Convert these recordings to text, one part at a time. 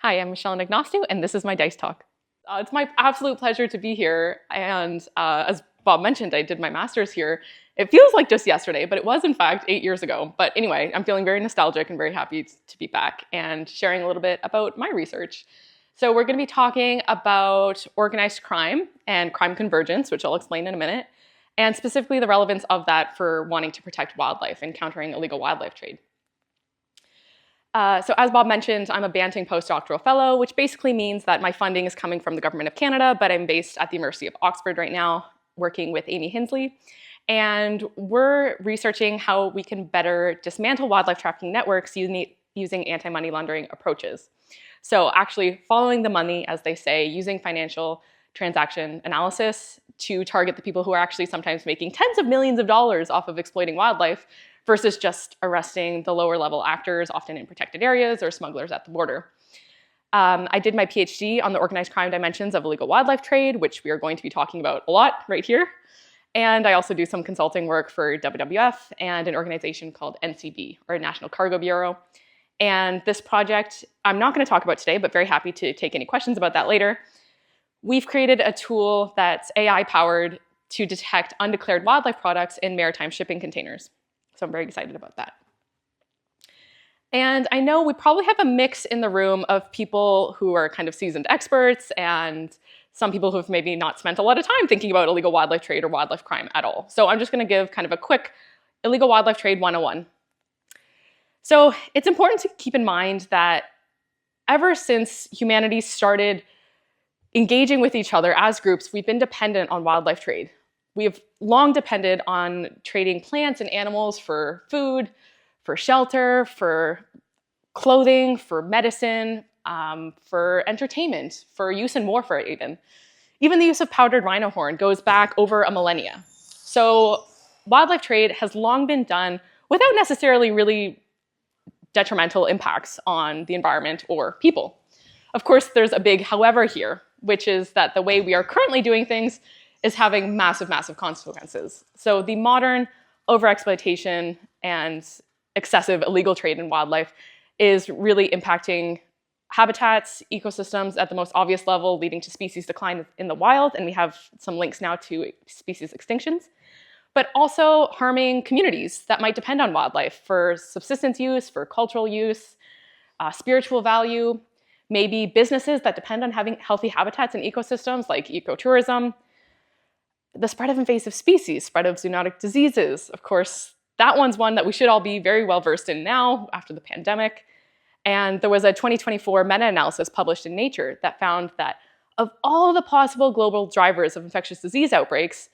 Hi, I'm Michelle Anagnostou, and this is my Dice Talk. It's my absolute pleasure to be here, and as Bob mentioned, I did my master's here. It feels like just yesterday, but it was in fact 8 years ago. But anyway, I'm feeling very nostalgic and very happy to be back and sharing a little bit about my research. So we're going to be talking about organized crime and crime convergence, which I'll explain in a minute, and specifically the relevance of that for wanting to protect wildlife and countering illegal wildlife trade. So as Bob mentioned, I'm a Banting Postdoctoral Fellow, which basically means that my funding is coming from the Government of Canada, but I'm based at the University of Oxford right now, working with Amy Hinsley. And we're researching how we can better dismantle wildlife trafficking networks using anti-money laundering approaches. So actually following the money, as they say, using financial transaction analysis to target the people who are actually sometimes making tens of millions of dollars off of exploiting wildlife, versus just arresting the lower level actors, often in protected areas or smugglers at the border. I did my PhD on the organized crime dimensions of illegal wildlife trade, which we are going to be talking about a lot right here. And I also do some consulting work for WWF and an organization called NCB, or National Cargo Bureau. And this project, I'm not going to talk about today, but very happy to take any questions about that later. We've created a tool that's AI-powered to detect undeclared wildlife products in maritime shipping containers. So I'm very excited about that. And I know we probably have a mix in the room of people who are kind of seasoned experts and some people who have maybe not spent a lot of time thinking about illegal wildlife trade or wildlife crime at all. So I'm just going to give kind of a quick illegal wildlife trade 101. So it's important to keep in mind that ever since humanity started engaging with each other as groups, we've been dependent on wildlife trade. We have long depended on trading plants and animals for food, for shelter, for clothing, for medicine, for entertainment, for use in warfare even. Even the use of powdered rhino horn goes back over a millennia. So wildlife trade has long been done without necessarily really detrimental impacts on the environment or people. Of course, there's a big however here, which is that the way we are currently doing things is having massive, massive consequences. So the modern overexploitation and excessive illegal trade in wildlife is really impacting habitats, ecosystems at the most obvious level, leading to species decline in the wild, and we have some links now to species extinctions, but also harming communities that might depend on wildlife for subsistence use, for cultural use, spiritual value, maybe businesses that depend on having healthy habitats and ecosystems like ecotourism, the spread of invasive species, spread of zoonotic diseases. Of course, that one's one that we should all be very well versed in now after the pandemic. And there was a 2024 meta-analysis published in Nature that found that of all the possible global drivers of infectious disease outbreaks,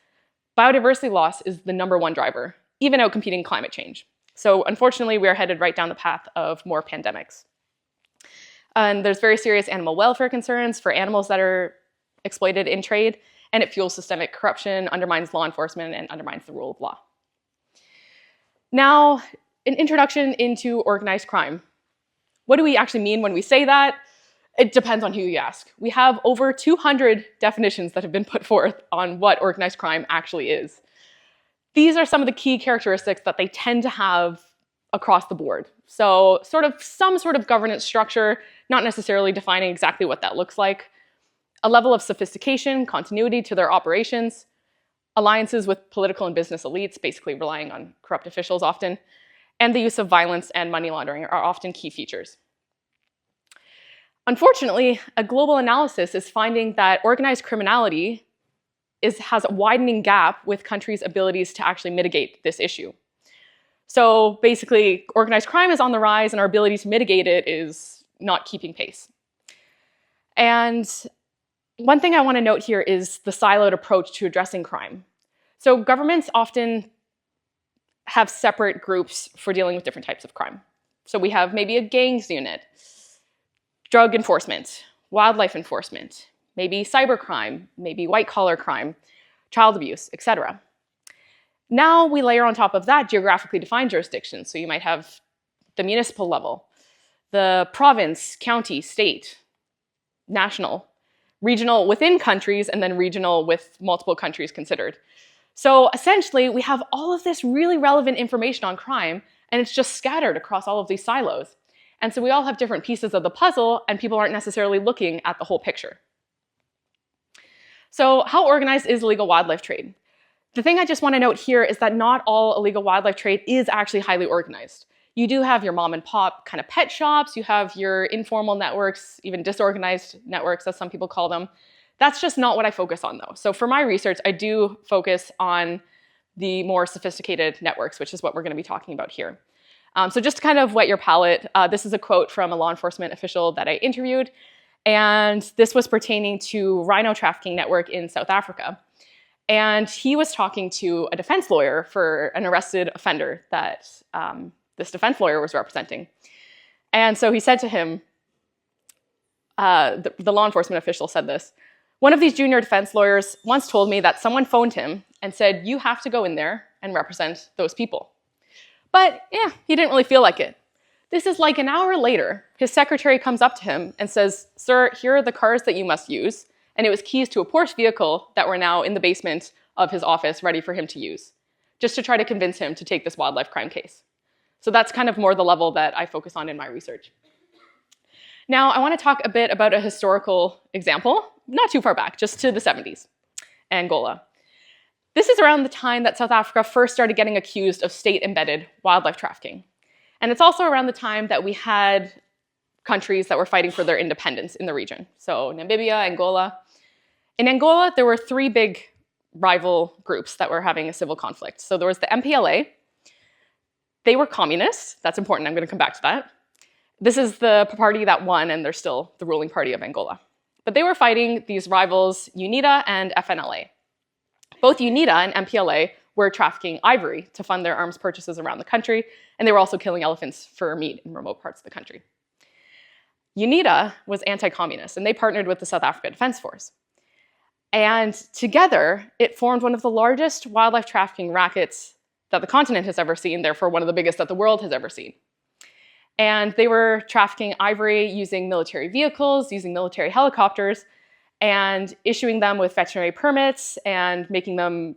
biodiversity loss is the #1 driver, even outcompeting climate change. So unfortunately, we are headed right down the path of more pandemics. And there's very serious animal welfare concerns for animals that are exploited in trade, and it fuels systemic corruption, undermines law enforcement, and undermines the rule of law. Now, an introduction into organized crime. What do we actually mean when we say that? It depends on who you ask. We have over 200 definitions that have been put forth on what organized crime actually is. These are some of the key characteristics that they tend to have across the board. So some sort of governance structure, not necessarily defining exactly what that looks like, a level of sophistication, continuity to their operations, alliances with political and business elites, basically relying on corrupt officials often, and the use of violence and money laundering are often key features. Unfortunately, a global analysis is finding that organized criminality has a widening gap with countries' abilities to actually mitigate this issue. So basically, organized crime is on the rise and our ability to mitigate it is not keeping pace. And one thing I want to note here is the siloed approach to addressing crime. So governments often have separate groups for dealing with different types of crime. So we have maybe a gangs unit, drug enforcement, wildlife enforcement, maybe cybercrime, maybe white-collar crime, child abuse, etc. Now we layer on top of that geographically defined jurisdictions. So you might have the municipal level, the province, county, state, national, regional within countries, and then regional with multiple countries considered. So essentially, we have all of this really relevant information on crime, and it's just scattered across all of these silos. And so we all have different pieces of the puzzle, and people aren't necessarily looking at the whole picture. So how organized is illegal wildlife trade? The thing I just want to note here is that not all illegal wildlife trade is actually highly organized. You do have your mom and pop kind of pet shops, you have your informal networks, even disorganized networks, as some people call them. That's just not what I focus on though. So for my research, I do focus on the more sophisticated networks, which is what we're going to be talking about here. So just to kind of whet your palate, this is a quote from a law enforcement official that I interviewed, and this was pertaining to rhino trafficking network in South Africa. And he was talking to a defense lawyer for an arrested offender that this defense lawyer was representing. And so he said to him, the law enforcement official said this, "One of these junior defense lawyers once told me that someone phoned him and said, 'You have to go in there and represent those people.' But yeah, he didn't really feel like it. This is like an hour later, his secretary comes up to him and says, 'Sir, here are the cars that you must use.' And it was keys to a Porsche vehicle that were now in the basement of his office ready for him to use, just to try to convince him to take this wildlife crime case." So that's kind of more the level that I focus on in my research. Now, I want to talk a bit about a historical example, not too far back, just to the 70s, Angola. This is around the time that South Africa first started getting accused of state-embedded wildlife trafficking. And it's also around the time that we had countries that were fighting for their independence in the region. So Namibia, Angola. In Angola, there were three big rival groups that were having a civil conflict. So there was the MPLA. They were communists. That's important. I'm going to come back to that. This is the party that won, and they're still the ruling party of Angola. But they were fighting these rivals, UNITA and FNLA. Both UNITA and MPLA were trafficking ivory to fund their arms purchases around the country, and they were also killing elephants for meat in remote parts of the country. UNITA was anti-communist, and they partnered with the South Africa Defense Force. And together, it formed one of the largest wildlife trafficking rackets that the continent has ever seen, therefore one of the biggest that the world has ever seen. And they were trafficking ivory using military vehicles, using military helicopters, and issuing them with veterinary permits and making them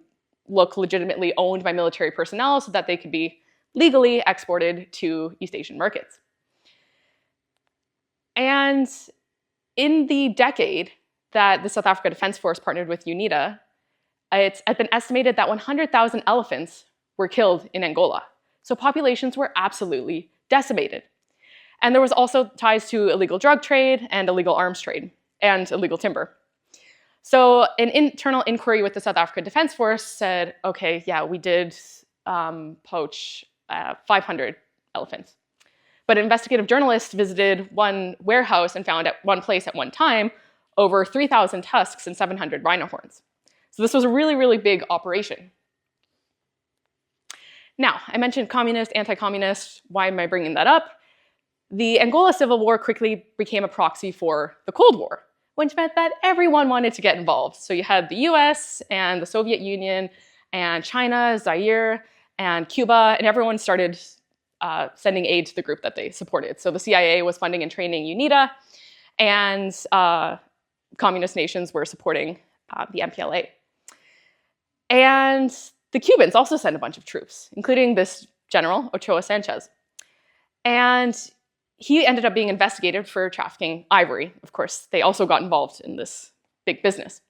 look legitimately owned by military personnel so that they could be legally exported to East Asian markets. And in the decade that the South Africa Defense Force partnered with UNITA, it's been estimated that 100,000 elephants were killed in Angola. So populations were absolutely decimated. And there was also ties to illegal drug trade and illegal arms trade and illegal timber. So an internal inquiry with the South Africa Defense Force said, okay, yeah, we did poach 500 elephants. But investigative journalists visited one warehouse and found at one place at one time over 3,000 tusks and 700 rhino horns. So this was a really, really big operation. Now, I mentioned communist, anti-communist. Why am I bringing that up? The Angola Civil War quickly became a proxy for the Cold War, which meant that everyone wanted to get involved. So you had the US and the Soviet Union and China, Zaire, and Cuba, and everyone started sending aid to the group that they supported. So the CIA was funding and training UNITA, and communist nations were supporting the MPLA. And the Cubans also sent a bunch of troops, including this general, Ochoa Sanchez. And he ended up being investigated for trafficking ivory. Of course, they also got involved in this big business.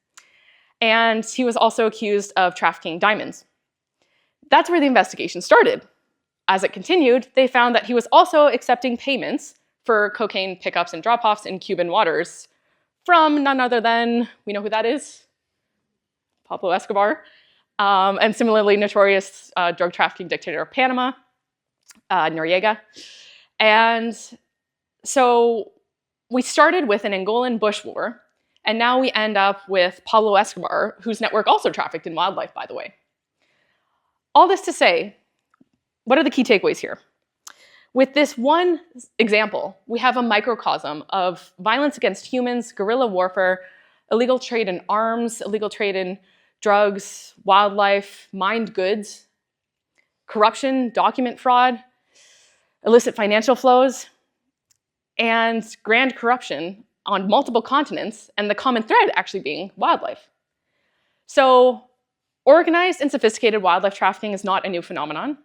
And he was also accused of trafficking diamonds. That's where the investigation started. As it continued, they found that he was also accepting payments for cocaine pickups and drop-offs in Cuban waters from none other than, we know who that is? Pablo Escobar. And similarly, notorious drug trafficking dictator of Panama, Noriega. And so we started with an Angolan bush war, and now we end up with Pablo Escobar, whose network also trafficked in wildlife, by the way. All this to say, what are the key takeaways here? With this one example, we have a microcosm of violence against humans, guerrilla warfare, illegal trade in arms, illegal trade in drugs, wildlife, mined goods, corruption, document fraud, illicit financial flows, and grand corruption on multiple continents, and the common thread actually being wildlife. So organized and sophisticated wildlife trafficking is not a new phenomenon.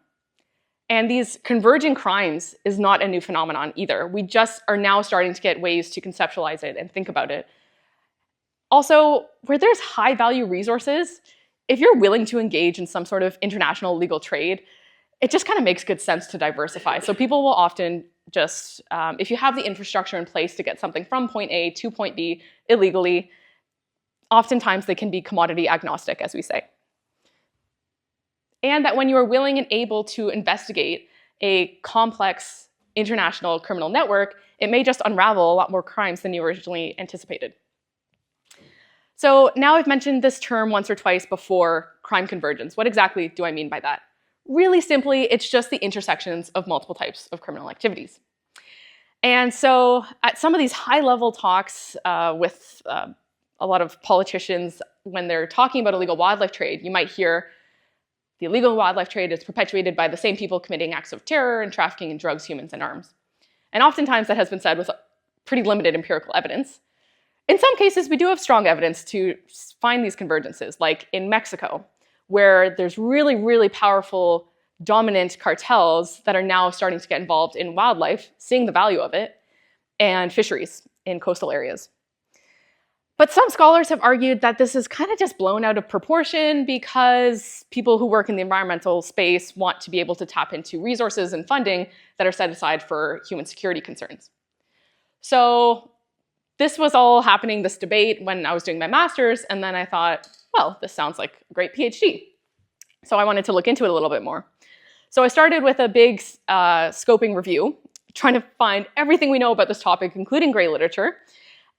And these converging crimes is not a new phenomenon either. We just are now starting to get ways to conceptualize it and think about it. Also, where there's high value resources, if you're willing to engage in some sort of international legal trade, it just kind of makes good sense to diversify. So people will often just, if you have the infrastructure in place to get something from point A to point B illegally, oftentimes they can be commodity agnostic, as we say. And that when you are willing and able to investigate a complex international criminal network, it may just unravel a lot more crimes than you originally anticipated. So now I've mentioned this term once or twice before, crime convergence. What exactly do I mean by that? Really simply, it's just the intersections of multiple types of criminal activities. And so at some of these high-level talks with a lot of politicians, when they're talking about illegal wildlife trade, you might hear the illegal wildlife trade is perpetuated by the same people committing acts of terror and trafficking in drugs, humans, and arms. And oftentimes that has been said with pretty limited empirical evidence. In some cases, we do have strong evidence to find these convergences, like in Mexico, where there's really, really powerful dominant cartels that are now starting to get involved in wildlife, seeing the value of it, and fisheries in coastal areas. But some scholars have argued that this is kind of just blown out of proportion because people who work in the environmental space want to be able to tap into resources and funding that are set aside for human security concerns. So this was all happening, this debate, when I was doing my master's, and then I thought, well, this sounds like a great PhD. So I wanted to look into it a little bit more. So I started with a big scoping review, trying to find everything we know about this topic, including gray literature.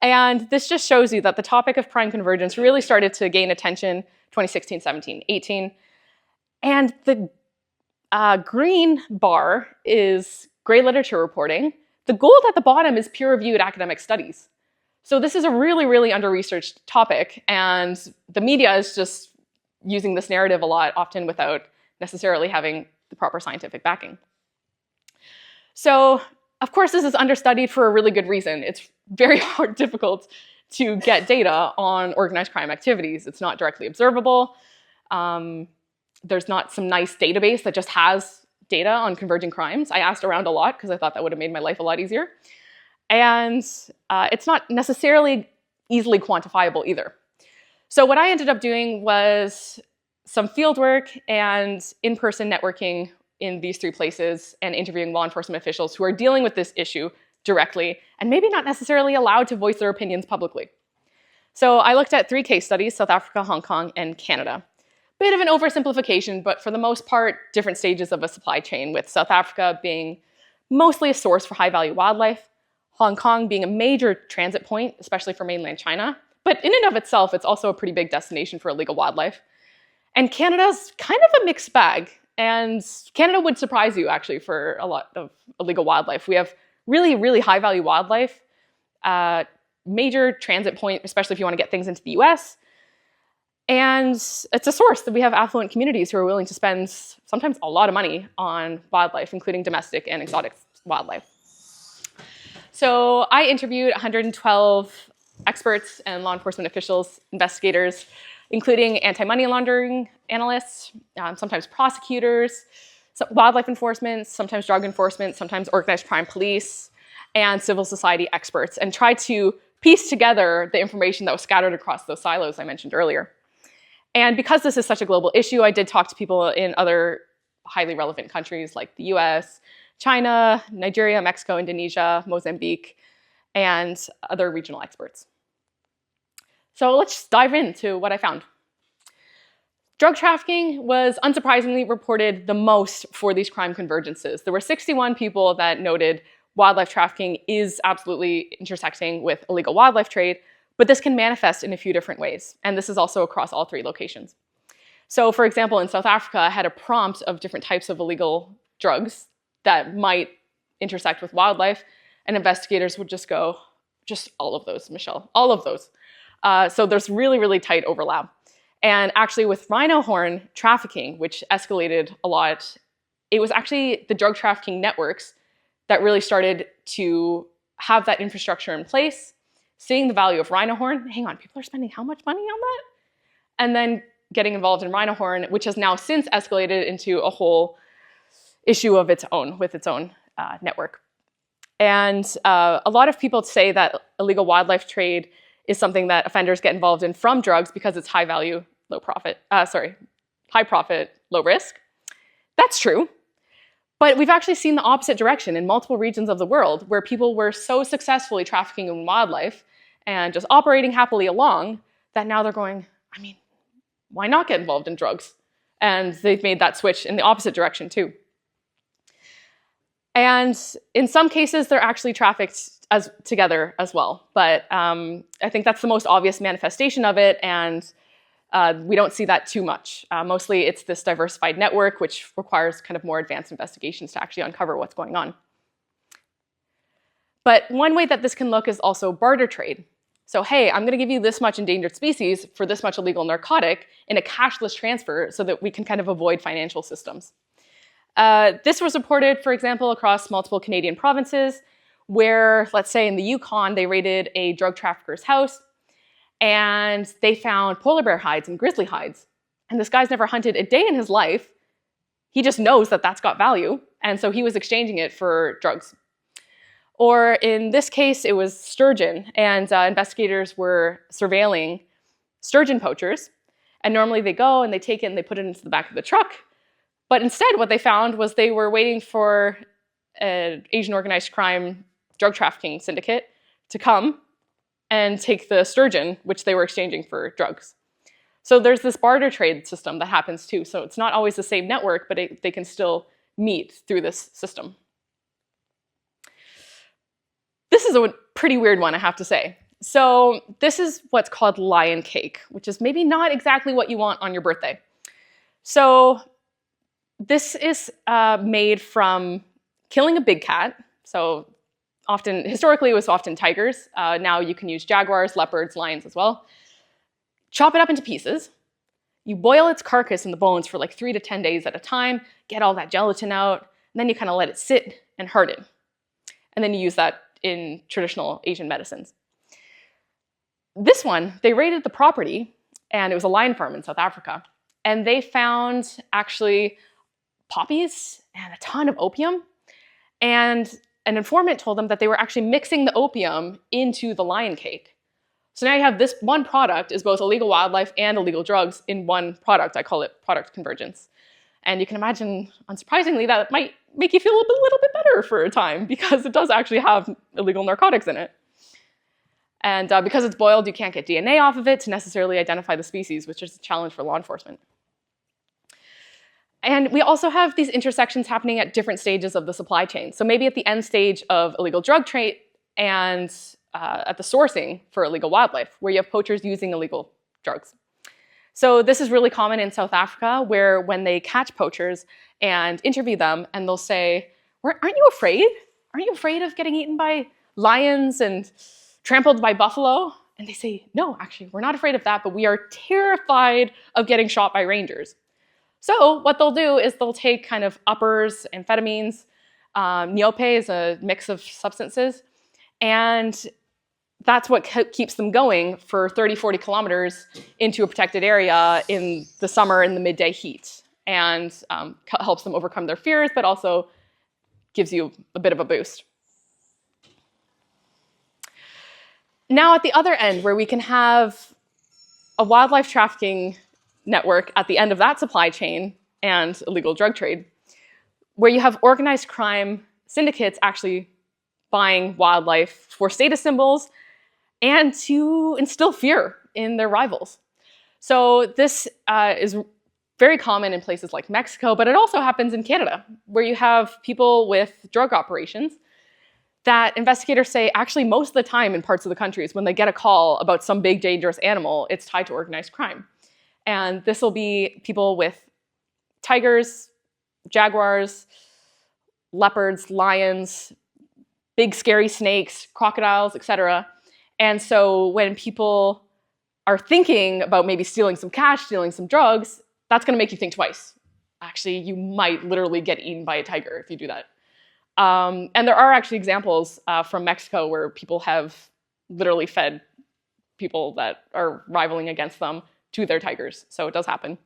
And this just shows you that the topic of crime convergence really started to gain attention 2016, 17, 18. And the green bar is gray literature reporting. The gold at the bottom is peer-reviewed academic studies. So this is a really, really under-researched topic, and the media is just using this narrative a lot, often without necessarily having the proper scientific backing. So, of course, this is understudied for a really good reason. It's very difficult to get data on organized crime activities. It's not directly observable. There's not some nice database that just has data on converging crimes. I asked around a lot because I thought that would have made my life a lot easier. And it's not necessarily easily quantifiable either. So what I ended up doing was some field work and in-person networking in these three places and interviewing law enforcement officials who are dealing with this issue directly and maybe not necessarily allowed to voice their opinions publicly. So I looked at 3 case studies, South Africa, Hong Kong, and Canada. Bit of an oversimplification, but for the most part, different stages of a supply chain, with South Africa being mostly a source for high-value wildlife, Hong Kong being a major transit point, especially for mainland China. But in and of itself, it's also a pretty big destination for illegal wildlife. And Canada's kind of a mixed bag. And Canada would surprise you, actually, for a lot of illegal wildlife. We have really, really high-value wildlife, major transit point, especially if you want to get things into the US. And it's a source that we have affluent communities who are willing to spend sometimes a lot of money on wildlife, including domestic and exotic wildlife. So I interviewed 112 experts and law enforcement officials, investigators, including anti-money laundering analysts, sometimes prosecutors, wildlife enforcement, sometimes drug enforcement, sometimes organized crime police, and civil society experts, and tried to piece together the information that was scattered across those silos I mentioned earlier. And because this is such a global issue, I did talk to people in other highly relevant countries like the US, China, Nigeria, Mexico, Indonesia, Mozambique, and other regional experts. So let's dive into what I found. Drug trafficking was unsurprisingly reported the most for these crime convergences. There were 61 people that noted wildlife trafficking is absolutely intersecting with illegal wildlife trade, but this can manifest in a few different ways. And this is also across all 3 locations. So for example, in South Africa, I had a prompt of different types of illegal drugs that might intersect with wildlife, and investigators would just go, just all of those, Michelle, all of those. So there's really, really tight overlap. And actually with rhino horn trafficking, which escalated a lot, it was actually the drug trafficking networks that really started to have that infrastructure in place, seeing the value of rhino horn. Hang on, people are spending how much money on that? And then getting involved in rhino horn, which has now since escalated into a whole issue of its own, with its own network. And a lot of people say that illegal wildlife trade is something that offenders get involved in from drugs because it's high value, high profit, low risk. That's true. But we've actually seen the opposite direction in multiple regions of the world where people were so successfully trafficking in wildlife and just operating happily along that now they're going, I mean, why not get involved in drugs? And they've made that switch in the opposite direction too. And in some cases, they're actually trafficked together as well. But I think that's the most obvious manifestation of it, and we don't see that too much. Mostly it's this diversified network, which requires kind of more advanced investigations to actually uncover what's going on. But one way that this can look is also barter trade. So, hey, I'm going to give you this much endangered species for this much illegal narcotic in a cashless transfer so that we can kind of avoid financial systems. This was reported, for example, across multiple Canadian provinces where, let's say in the Yukon, they raided a drug trafficker's house and they found polar bear hides and grizzly hides. And this guy's never hunted a day in his life. He just knows that that's got value. And so he was exchanging it for drugs. Or in this case, it was sturgeon, and investigators were surveilling sturgeon poachers. And normally they go and they take it and they put it into the back of the truck. But instead, what they found was they were waiting for an Asian organized crime drug trafficking syndicate to come and take the sturgeon, which they were exchanging for drugs. So there's this barter trade system that happens too. So it's not always the same network, but they can still meet through this system. This is a pretty weird one, I have to say. So this is what's called lion cake, which is maybe not exactly what you want on your birthday. So this is made from killing a big cat. So historically it was often tigers. Now you can use jaguars, leopards, lions as well. Chop it up into pieces. You boil its carcass and the bones for like 3 to 10 days at a time, get all that gelatin out, and then you kind of let it sit and harden. And then you use that in traditional Asian medicines. This one, they raided the property, and it was a lion farm in South Africa, and they found actually poppies and a ton of opium, and an informant told them that they were actually mixing the opium into the lion cake. So now you have this one product is both illegal wildlife and illegal drugs in one product. I call it product convergence. And you can imagine, unsurprisingly, that might make you feel a little bit better for a time because it does actually have illegal narcotics in it. And because it's boiled, you can't get DNA off of it to necessarily identify the species, which is a challenge for law enforcement. And we also have these intersections happening at different stages of the supply chain. So maybe at the end stage of illegal drug trade and at the sourcing for illegal wildlife, where you have poachers using illegal drugs. So this is really common in South Africa, where when they catch poachers and interview them, and they'll say, aren't you afraid? Aren't you afraid of getting eaten by lions and trampled by buffalo? And they say, no, actually, we're not afraid of that, but we are terrified of getting shot by rangers. So what they'll do is they'll take kind of uppers, amphetamines, niope is a mix of substances, and that's what keeps them going for 30, 40 kilometers into a protected area in the summer in the midday heat, and helps them overcome their fears, but also gives you a bit of a boost. Now at the other end, where we can have a wildlife trafficking network at the end of that supply chain and illegal drug trade, where you have organized crime syndicates actually buying wildlife for status symbols and to instill fear in their rivals. So this is very common in places like Mexico, but it also happens in Canada, where you have people with drug operations that investigators say actually most of the time in parts of the countries when they get a call about some big dangerous animal, it's tied to organized crime. And this will be people with tigers, jaguars, leopards, lions, big scary snakes, crocodiles, etc. And so when people are thinking about maybe stealing some cash, stealing some drugs, that's going to make you think twice. Actually, you might literally get eaten by a tiger if you do that. And there are actually examples from Mexico where people have literally fed people that are rivaling against them to their tigers. So it does happen.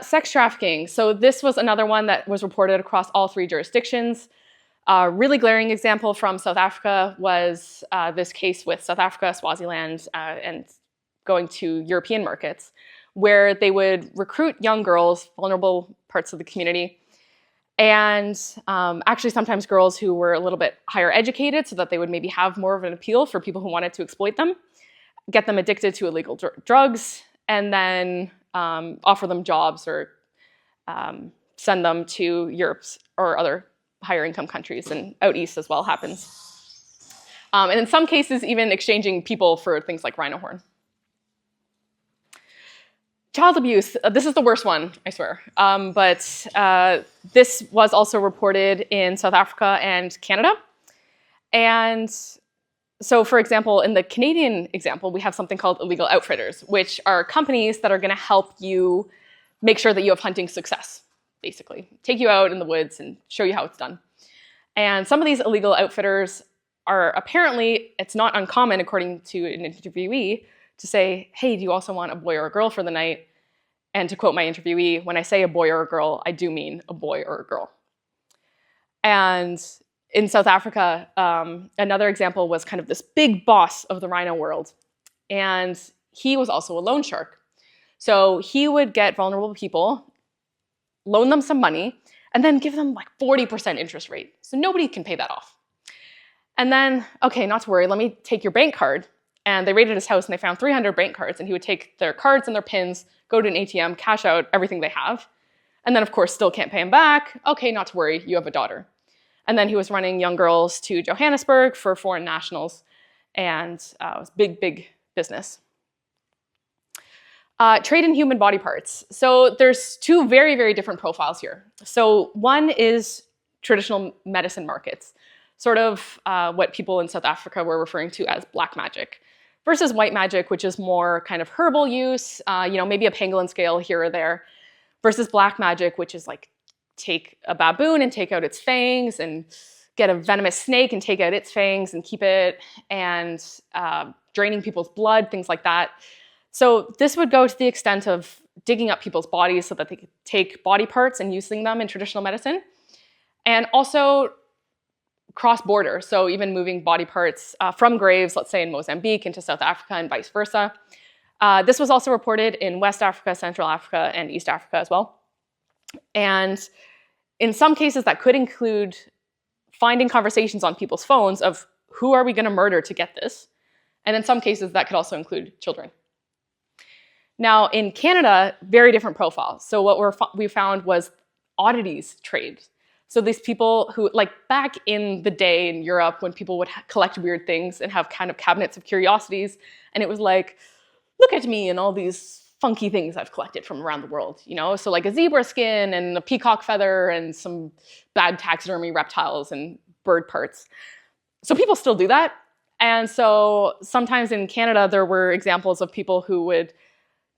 Sex trafficking. So this was another one that was reported across all 3 jurisdictions. A really glaring example from South Africa was this case with South Africa, Swaziland, and going to European markets, where they would recruit young girls, vulnerable parts of the community, and actually sometimes girls who were a little bit higher educated so that they would maybe have more of an appeal for people who wanted to exploit them, get them addicted to illegal drugs, and then offer them jobs or send them to Europe or other higher income countries, and out east as well happens. And in some cases, even exchanging people for things like rhino horn. Child abuse, this is the worst one, I swear. But this was also reported in South Africa and Canada. And so, for example, in the Canadian example, we have something called illegal outfitters, which are companies that are going to help you make sure that you have hunting success, basically. Take you out in the woods and show you how it's done. And some of these illegal outfitters are apparently, it's not uncommon, according to an interviewee, to say, hey, do you also want a boy or a girl for the night? And to quote my interviewee, when I say a boy or a girl, I do mean a boy or a girl. And in South Africa, another example was kind of this big boss of the rhino world. And he was also a loan shark. So he would get vulnerable people, loan them some money, and then give them like 40% interest rate. So nobody can pay that off. And then, okay, not to worry, let me take your bank card. And they raided his house and they found 300 bank cards, and he would take their cards and their pins, go to an ATM, cash out everything they have. And then of course, still can't pay him back. Okay, not to worry, you have a daughter. And then he was running young girls to Johannesburg for foreign nationals, and it was big, big business. Trade in human body parts. So there's 2 very, very different profiles here. So one is traditional medicine markets, sort of what people in South Africa were referring to as black magic, versus white magic, which is more kind of herbal use, maybe a pangolin scale here or there, versus black magic, which is like take a baboon and take out its fangs, and get a venomous snake and take out its fangs and keep it, and draining people's blood, things like that. So this would go to the extent of digging up people's bodies so that they could take body parts and using them in traditional medicine. And also cross-border, so even moving body parts from graves, let's say in Mozambique, into South Africa and vice versa. This was also reported in West Africa, Central Africa, and East Africa as well. And in some cases, that could include finding conversations on people's phones of who are we going to murder to get this? And in some cases, that could also include children. Now, in Canada, very different profile. So what we found was oddities trade. So these people who, like back in the day in Europe, when people would collect weird things and have kind of cabinets of curiosities, and it was like, look at me and all these funky things I've collected from around the world, So like a zebra skin and a peacock feather and some bad taxidermy reptiles and bird parts. So people still do that. And so sometimes in Canada, there were examples of people who would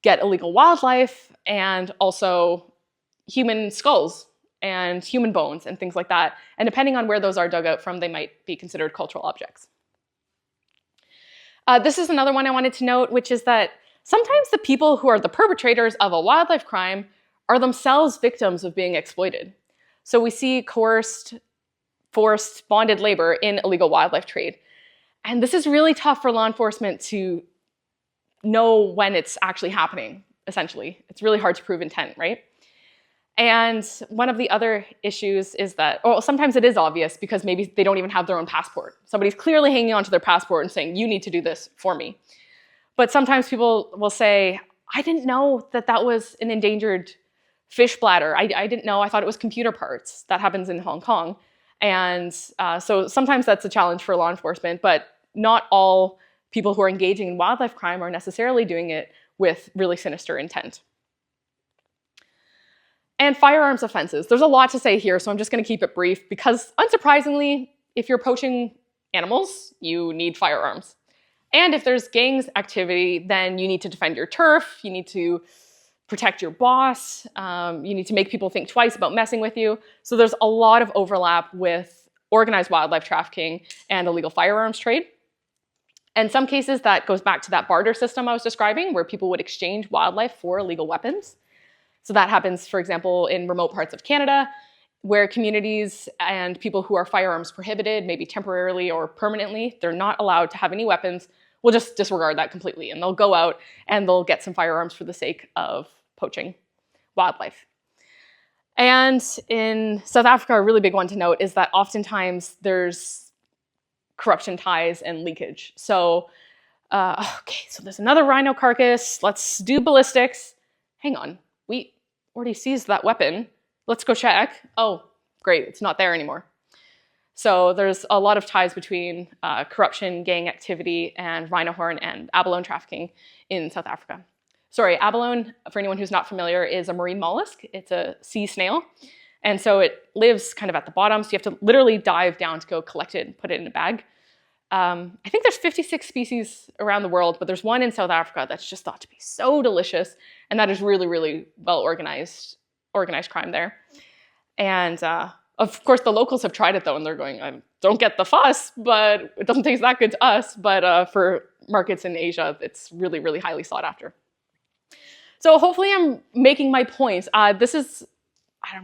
get illegal wildlife and also human skulls and human bones and things like that. And depending on where those are dug out from, they might be considered cultural objects. This is another one I wanted to note, which is that sometimes the people who are the perpetrators of a wildlife crime are themselves victims of being exploited. So we see coerced, forced, bonded labor in illegal wildlife trade. And this is really tough for law enforcement to know when it's actually happening, essentially. It's really hard to prove intent, right? And one of the other issues is that, or sometimes it is obvious because maybe they don't even have their own passport. Somebody's clearly hanging onto their passport and saying, you need to do this for me. But sometimes people will say, I didn't know that that was an endangered fish bladder. I didn't know, I thought it was computer parts. That happens in Hong Kong. And so sometimes that's a challenge for law enforcement, but not all people who are engaging in wildlife crime are necessarily doing it with really sinister intent. And firearms offenses. There's a lot to say here, so I'm just going to keep it brief because, unsurprisingly, if you're poaching animals, you need firearms. And if there's gangs activity, then you need to defend your turf, you need to protect your boss, you need to make people think twice about messing with you. So there's a lot of overlap with organized wildlife trafficking and illegal firearms trade. In some cases, that goes back to that barter system I was describing, where people would exchange wildlife for illegal weapons. So that happens, for example, in remote parts of Canada, where communities and people who are firearms prohibited, maybe temporarily or permanently, they're not allowed to have any weapons, will just disregard that completely. And they'll go out and they'll get some firearms for the sake of poaching wildlife. And in South Africa, a really big one to note is that oftentimes there's corruption ties and leakage. So, okay, so there's another rhino carcass. Let's do ballistics. Hang on, we already seized that weapon. Let's go check. Oh, great, it's not there anymore. So there's a lot of ties between corruption, gang activity, and rhino horn and abalone trafficking in South Africa. Sorry, abalone, for anyone who's not familiar, is a marine mollusk. It's a sea snail. And so it lives kind of at the bottom, so you have to literally dive down to go collect it and put it in a bag. I think there's 56 species around the world, but there's one in South Africa that's just thought to be so delicious, and that is really, really well organized crime there. And of course, the locals have tried it though, and they're going, I don't get the fuss, but it doesn't taste that good to us. But for markets in Asia, it's really, really highly sought after. So hopefully I'm making my point. This is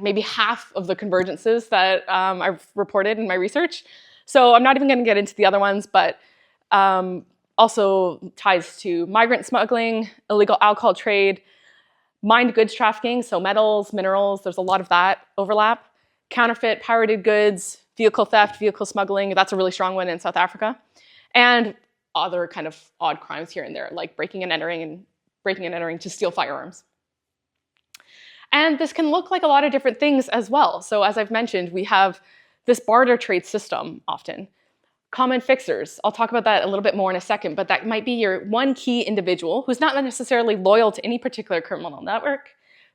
maybe half of the convergences that I've reported in my research. So I'm not even going to get into the other ones, but also ties to migrant smuggling, illegal alcohol trade, mined goods trafficking, so metals, minerals, there's a lot of that overlap. Counterfeit, pirated goods, vehicle theft, vehicle smuggling, that's a really strong one in South Africa. And other kind of odd crimes here and there, like breaking and entering to steal firearms. And this can look like a lot of different things as well. So as I've mentioned, we have this barter trade system often. Common fixers, I'll talk about that a little bit more in a second, but that might be your one key individual who's not necessarily loyal to any particular criminal network,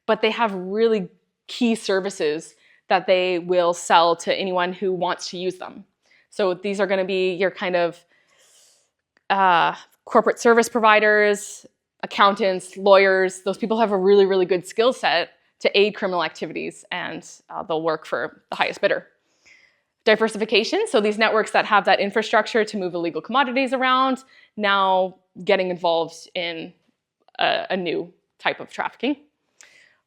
but they have really key services that they will sell to anyone who wants to use them. So these are going to be your kind of corporate service providers, accountants, lawyers. Those people have a really, really good skill set to aid criminal activities, and they'll work for the highest bidder. Diversification, so these networks that have that infrastructure to move illegal commodities around, now getting involved in a new type of trafficking.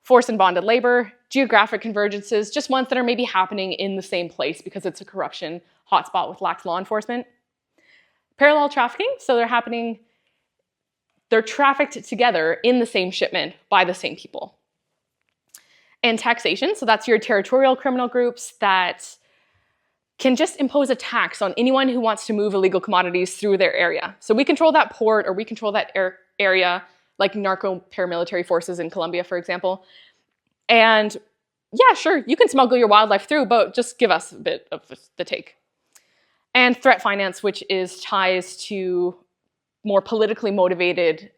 Forced and bonded labor, geographic convergences, just ones that are maybe happening in the same place because it's a corruption hotspot with lax law enforcement. Parallel trafficking, so they're trafficked together in the same shipment by the same people. And taxation, so that's your territorial criminal groups that can just impose a tax on anyone who wants to move illegal commodities through their area. So we control that port, or we control that area, like narco paramilitary forces in Colombia, for example. And yeah, sure, you can smuggle your wildlife through, but just give us a bit of the take. And threat finance, which is ties to more politically motivated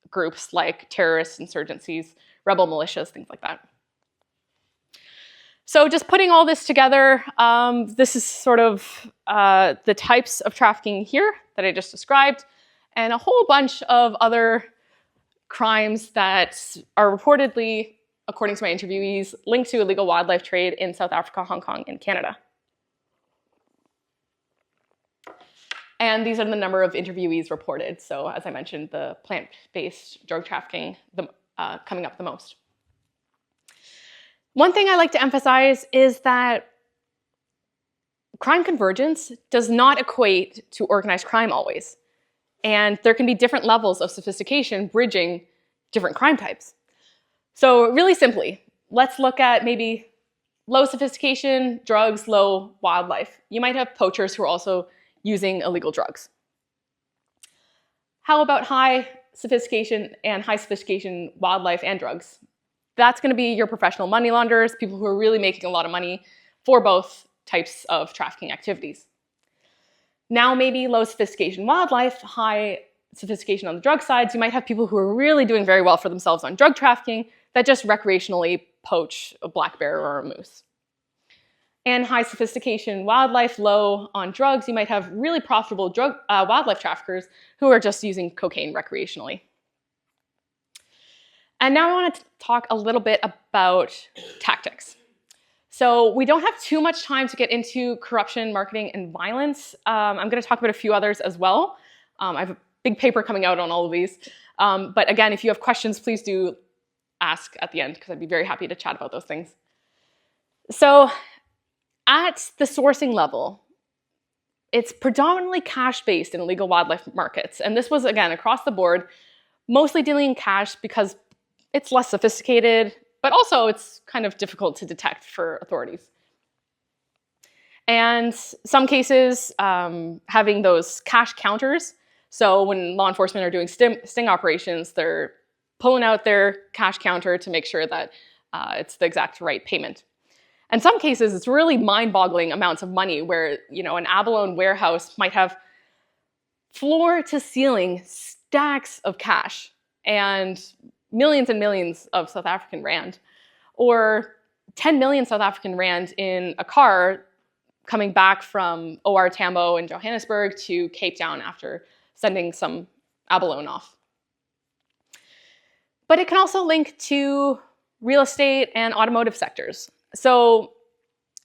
groups like terrorists, insurgencies, rebel militias, things like that. So just putting all this together, this is sort of the types of trafficking here that I just described, and a whole bunch of other crimes that are reportedly, according to my interviewees, linked to illegal wildlife trade in South Africa, Hong Kong, and Canada. And these are the number of interviewees reported. So as I mentioned, the plant-based drug trafficking coming up the most. One thing I like to emphasize is that crime convergence does not equate to organized crime always. And there can be different levels of sophistication bridging different crime types. So really simply, let's look at maybe low sophistication, drugs, low wildlife. You might have poachers who are also using illegal drugs. How about high sophistication wildlife and drugs? That's going to be your professional money launderers, people who are really making a lot of money for both types of trafficking activities. Now maybe low sophistication wildlife, high sophistication on the drug sides. You might have people who are really doing very well for themselves on drug trafficking that just recreationally poach a black bear or a moose. And high sophistication wildlife, low on drugs, you might have really profitable wildlife traffickers who are just using cocaine recreationally. And now I want to talk a little bit about tactics. So we don't have too much time to get into corruption, marketing, and violence. I'm going to talk about a few others as well. I have a big paper coming out on all of these. But again, if you have questions, please do ask at the end, because I'd be very happy to chat about those things. So at the sourcing level, it's predominantly cash-based in illegal wildlife markets. And this was, again, across the board, mostly dealing in cash because it's less sophisticated, but also it's kind of difficult to detect for authorities. And some cases, having those cash counters. So when law enforcement are doing sting operations, they're pulling out their cash counter to make sure that it's the exact right payment. In some cases, it's really mind-boggling amounts of money where, you know, an abalone warehouse might have floor-to-ceiling stacks of cash and millions of South African rand, or 10 million South African rand in a car coming back from OR Tambo in Johannesburg to Cape Town after sending some abalone off. But it can also link to real estate and automotive sectors. So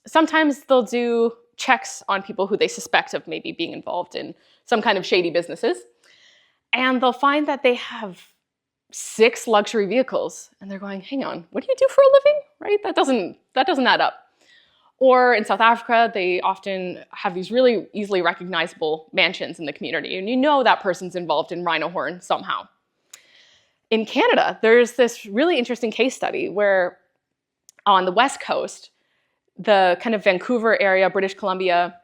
sometimes they'll do checks on people who they suspect of maybe being involved in some kind of shady businesses. And they'll find that they have 6 luxury vehicles. And they're going, hang on, what do you do for a living? Right? That doesn't add up. Or in South Africa, they often have these really easily recognizable mansions in the community. And you know that person's involved in rhino horn somehow. In Canada, there's this really interesting case study where on the West Coast, the kind of Vancouver area, British Columbia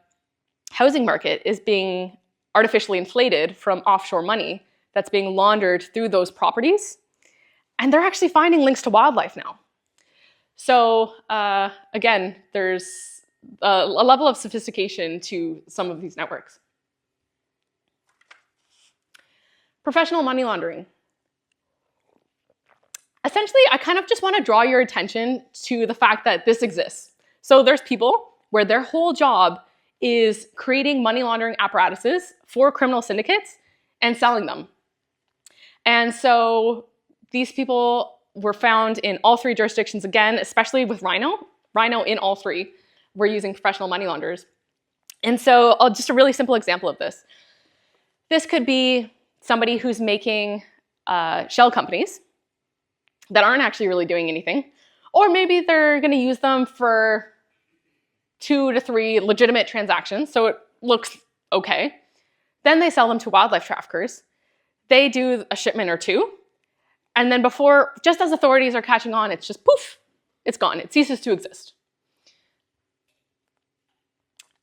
housing market is being artificially inflated from offshore money that's being laundered through those properties. And they're actually finding links to wildlife now. So again, there's a level of sophistication to some of these networks. Professional money laundering. Essentially, I kind of just want to draw your attention to the fact that this exists. So there's people where their whole job is creating money laundering apparatuses for criminal syndicates and selling them. And so these people were found in all 3 jurisdictions again, especially with rhino. Rhino in all 3 were using professional money launderers. And so just a really simple example of this. This could be somebody who's making shell companies that aren't actually really doing anything. Or maybe they're going to use them for 2 to 3 legitimate transactions, so it looks okay. Then they sell them to wildlife traffickers. They do a shipment or 2. And then just as authorities are catching on, it's just poof, it's gone. It ceases to exist.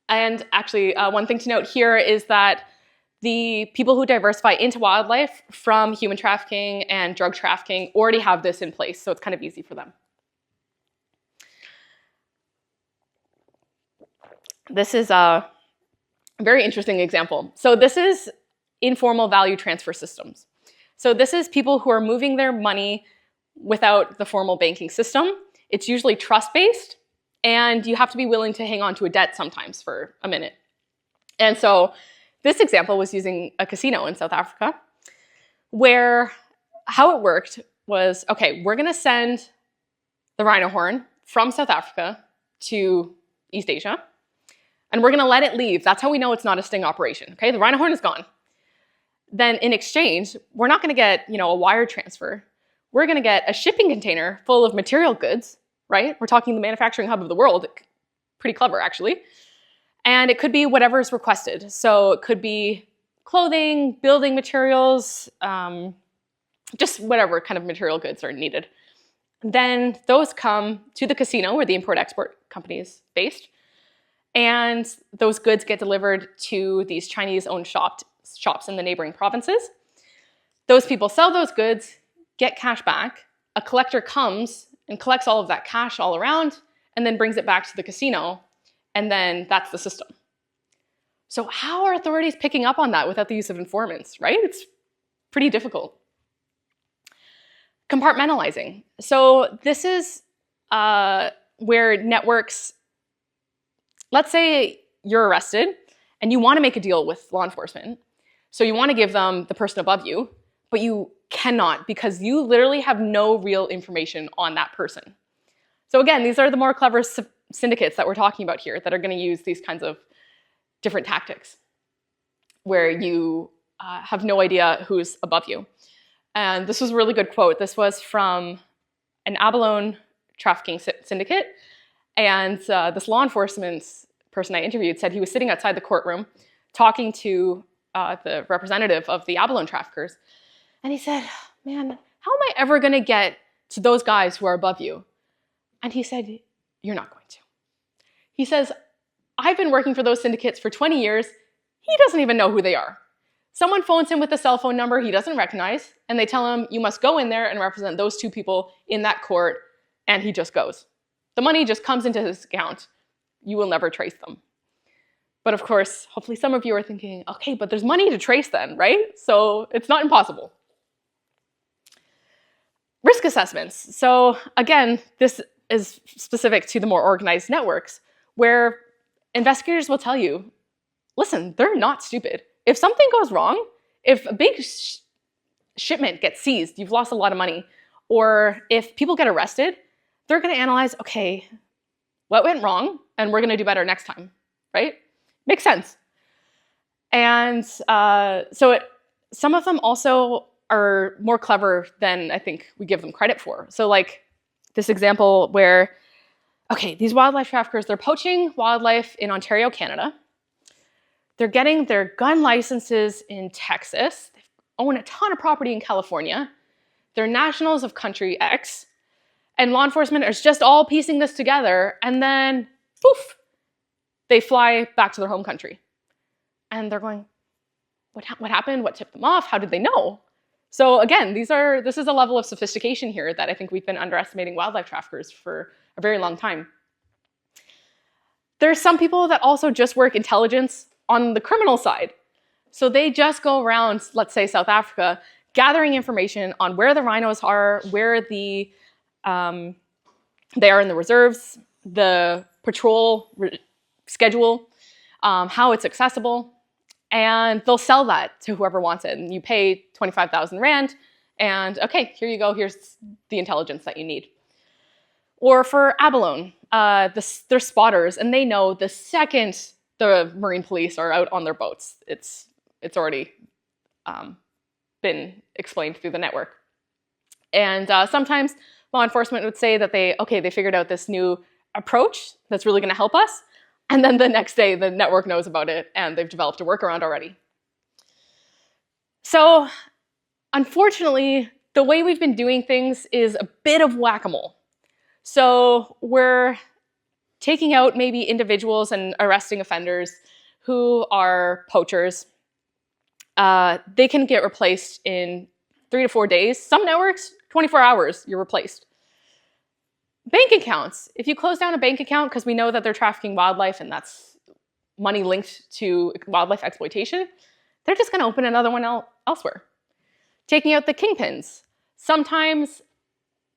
And actually, one thing to note here is that the people who diversify into wildlife from human trafficking and drug trafficking already have this in place, so it's kind of easy for them. This is a very interesting example. So this is informal value transfer systems. So this is people who are moving their money without the formal banking system. It's usually trust-based, and you have to be willing to hang on to a debt sometimes for a minute. And so this example was using a casino in South Africa, where how it worked was, okay, we're gonna send the rhino horn from South Africa to East Asia, and we're gonna let it leave. That's how we know it's not a sting operation, okay? The rhino horn is gone. Then in exchange, we're not gonna get, a wire transfer. We're gonna get a shipping container full of material goods, right? We're talking the manufacturing hub of the world. Pretty clever, actually. And it could be whatever is requested. So it could be clothing, building materials, just whatever kind of material goods are needed. Then those come to the casino where the import-export company is based. And those goods get delivered to these Chinese-owned shops in the neighboring provinces. Those people sell those goods, get cash back. A collector comes and collects all of that cash all around and then brings it back to the casino. And then that's the system. So how are authorities picking up on that without the use of informants, right? It's pretty difficult. Compartmentalizing. So this is where networks, let's say you're arrested and you want to make a deal with law enforcement. So you want to give them the person above you, but you cannot because you literally have no real information on that person. So again, these are the more clever syndicates that we're talking about here that are going to use these kinds of different tactics where you have no idea who's above you. And this was a really good quote. This was from an abalone trafficking syndicate. And this law enforcement person I interviewed said he was sitting outside the courtroom talking to the representative of the abalone traffickers. And he said, man, how am I ever going to get to those guys who are above you? And he said, you're not going to. He says, I've been working for those syndicates for 20 years. He doesn't even know who they are. Someone phones him with a cell phone number he doesn't recognize, and they tell him, you must go in there and represent those two people in that court, and he just goes. The money just comes into his account. You will never trace them. But of course, hopefully some of you are thinking, okay, but there's money to trace then, right? So it's not impossible. Risk assessments. So again, this is specific to the more organized networks, where investigators will tell you, listen, they're not stupid. If something goes wrong, if a big shipment gets seized, you've lost a lot of money, or if people get arrested, they're going to analyze, okay, what went wrong, and we're going to do better next time, right? Makes sense. And some of them also are more clever than I think we give them credit for. So like this example where, okay, these wildlife traffickers, they're poaching wildlife in Ontario, Canada. They're getting their gun licenses in Texas. They own a ton of property in California. They're nationals of country X. And law enforcement is just all piecing this together. And then, poof, they fly back to their home country. And they're going, what happened? What tipped them off? How did they know? So again, this is a level of sophistication here that I think we've been underestimating wildlife traffickers for a very long time. There's some people that also just work intelligence on the criminal side. So they just go around, let's say South Africa, gathering information on where the rhinos are, where they are in the reserves, the patrol schedule, how it's accessible, and they'll sell that to whoever wants it. And you pay 25,000 Rand, and okay, here you go, here's the intelligence that you need. Or for abalone, they're spotters, and they know the second the marine police are out on their boats. It's already been explained through the network. And sometimes law enforcement would say that they figured out this new approach that's really going to help us. And then the next day, the network knows about it, and they've developed a workaround already. So unfortunately, the way we've been doing things is a bit of whack-a-mole. So we're taking out maybe individuals and arresting offenders who are poachers. They can get replaced in 3 to 4 days. Some networks, 24 hours, you're replaced. Bank accounts. If you close down a bank account because we know that they're trafficking wildlife and that's money linked to wildlife exploitation, they're just going to open another one elsewhere. Taking out the kingpins. Sometimes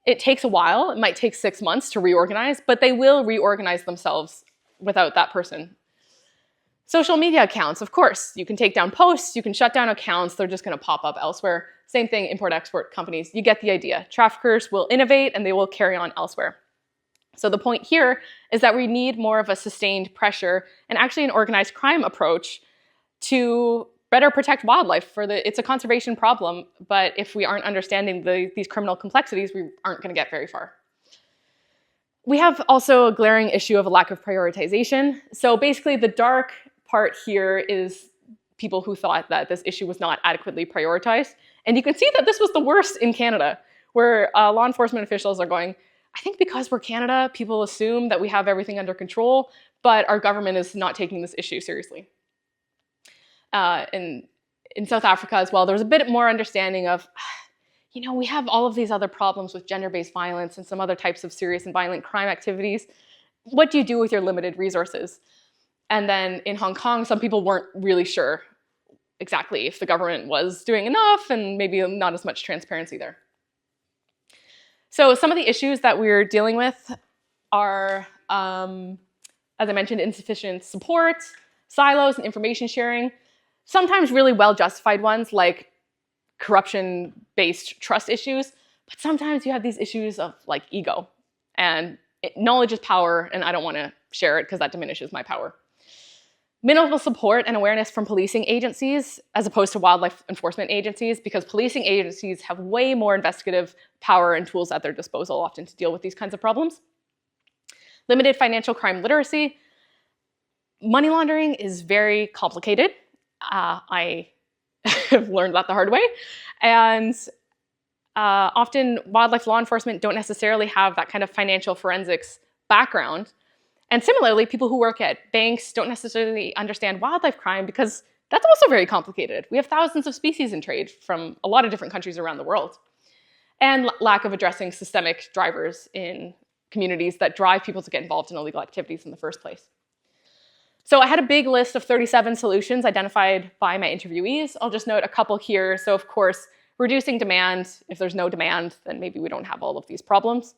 it takes a while. It might take 6 months to reorganize, but they will reorganize themselves without that person. Social media accounts, of course. You can take down posts, you can shut down accounts, they're just going to pop up elsewhere. Same thing, import-export companies. You get the idea. Traffickers will innovate and they will carry on elsewhere. So the point here is that we need more of a sustained pressure and actually an organized crime approach to better protect wildlife. It's a conservation problem, but if we aren't understanding these criminal complexities, we aren't going to get very far. We have also a glaring issue of a lack of prioritization. So basically the dark part here is people who thought that this issue was not adequately prioritized. And you can see that this was the worst in Canada, where law enforcement officials are going, I think because we're Canada, people assume that we have everything under control, but our government is not taking this issue seriously. In South Africa as well, there was a bit more understanding of, we have all of these other problems with gender-based violence and some other types of serious and violent crime activities. What do you do with your limited resources? And then in Hong Kong, some people weren't really sure exactly if the government was doing enough and maybe not as much transparency there. So some of the issues that we're dealing with are, as I mentioned, insufficient support, silos, and information sharing. Sometimes really well-justified ones like corruption-based trust issues, but sometimes you have these issues of like ego and knowledge is power and I don't want to share it because that diminishes my power. Minimal support and awareness from policing agencies as opposed to wildlife enforcement agencies, because policing agencies have way more investigative power and tools at their disposal often to deal with these kinds of problems. Limited financial crime literacy. Money laundering is very complicated. I have learned that the hard way. And often wildlife law enforcement don't necessarily have that kind of financial forensics background. And similarly, people who work at banks don't necessarily understand wildlife crime because that's also very complicated. We have thousands of species in trade from a lot of different countries around the world. And lack of addressing systemic drivers in communities that drive people to get involved in illegal activities in the first place. So I had a big list of 37 solutions identified by my interviewees. I'll just note a couple here. So of course, reducing demand. If there's no demand, then maybe we don't have all of these problems.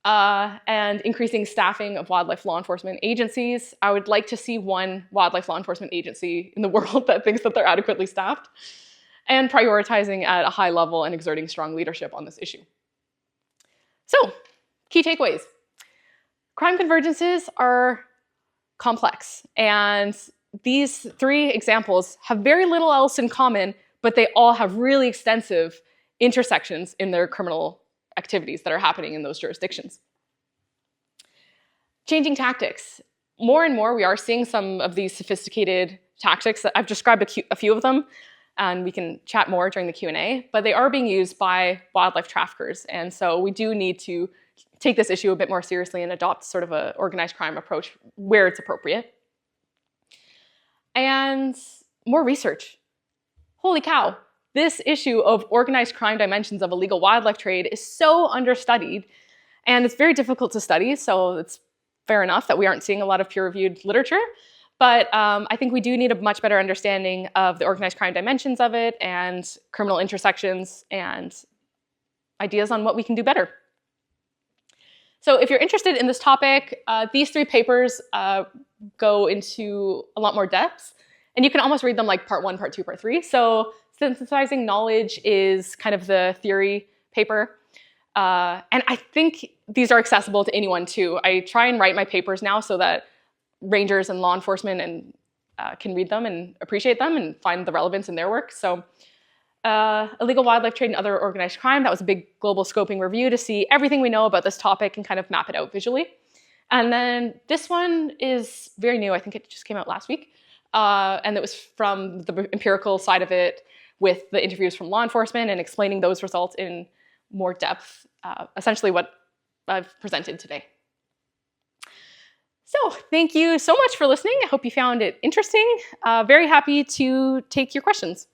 And increasing staffing of wildlife law enforcement agencies. I would like to see one wildlife law enforcement agency in the world that thinks that they're adequately staffed. And prioritizing at a high level and exerting strong leadership on this issue. So, key takeaways. Crime convergences are complex, and these three examples have very little else in common, but they all have really extensive intersections in their criminal activities that are happening in those jurisdictions. Changing tactics. More and more, we are seeing some of these sophisticated tactics. I've described a few of them, and we can chat more during the Q&A, but they are being used by wildlife traffickers. And so we do need to take this issue a bit more seriously and adopt sort of an organized crime approach where it's appropriate. And more research. Holy cow. This issue of organized crime dimensions of illegal wildlife trade is so understudied, and it's very difficult to study, so it's fair enough that we aren't seeing a lot of peer-reviewed literature, but I think we do need a much better understanding of the organized crime dimensions of it and criminal intersections and ideas on what we can do better. So if you're interested in this topic, these three papers go into a lot more depth, and you can almost read them like part 1, part 2, part 3. So synthesizing knowledge is kind of the theory paper. And I think these are accessible to anyone too. I try and write my papers now so that rangers and law enforcement and can read them and appreciate them and find the relevance in their work. So illegal wildlife trade and other organized crime, that was a big global scoping review to see everything we know about this topic and kind of map it out visually. And then this one is very new. I think it just came out last week. And it was from the empirical side of it with the interviews from law enforcement and explaining those results in more depth, essentially what I've presented today. So thank you so much for listening. I hope you found it interesting. Very happy to take your questions.